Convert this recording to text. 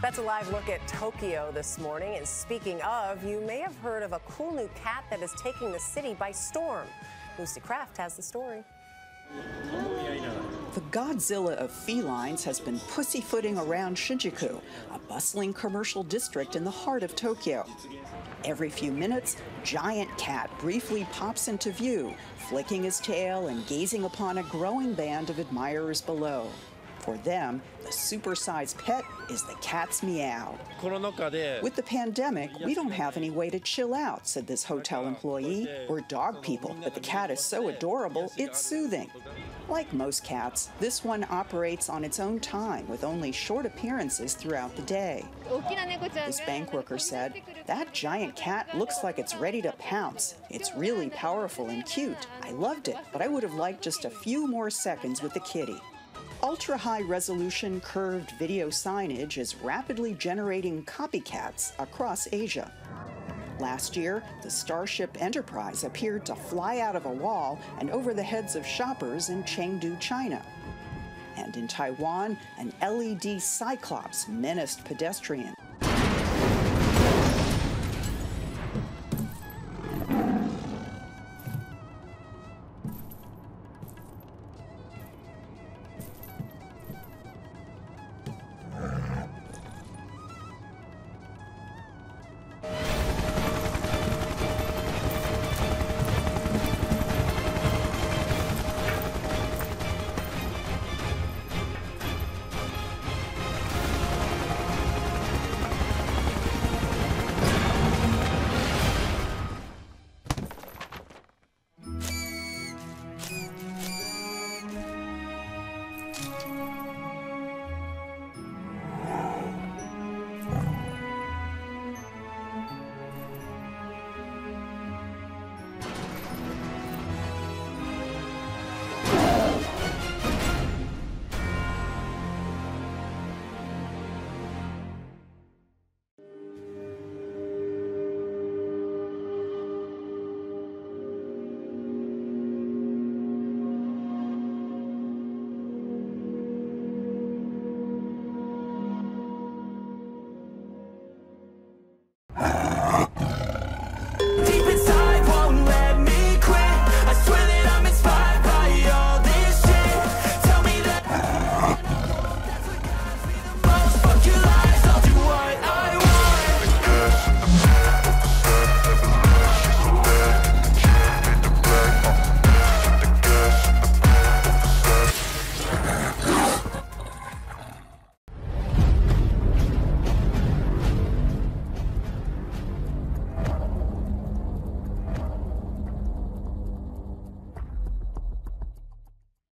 That's a live look at Tokyo this morning. And speaking of, you may have heard of a cool new cat that is taking the city by storm. Lucy Kraft has the story. The Godzilla of felines has been pussyfooting around Shinjuku, a bustling commercial district in the heart of Tokyo. Every few minutes, Giant Cat briefly pops into view, flicking his tail and gazing upon a growing band of admirers below. For them, the supersized pet is the cat's meow. With the pandemic, we don't have any way to chill out, said this hotel employee. We're dog people, but the cat is so adorable, it's soothing. Like most cats, this one operates on its own time with only short appearances throughout the day. This bank worker said, "That giant cat looks like it's ready to pounce. It's really powerful and cute. I loved it, but I would have liked just a few more seconds with the kitty." Ultra-high-resolution curved video signage is rapidly generating copycats across Asia. Last year, the Starship Enterprise appeared to fly out of a wall and over the heads of shoppers in Chengdu, China. And in Taiwan, an LED Cyclops menaced pedestrians.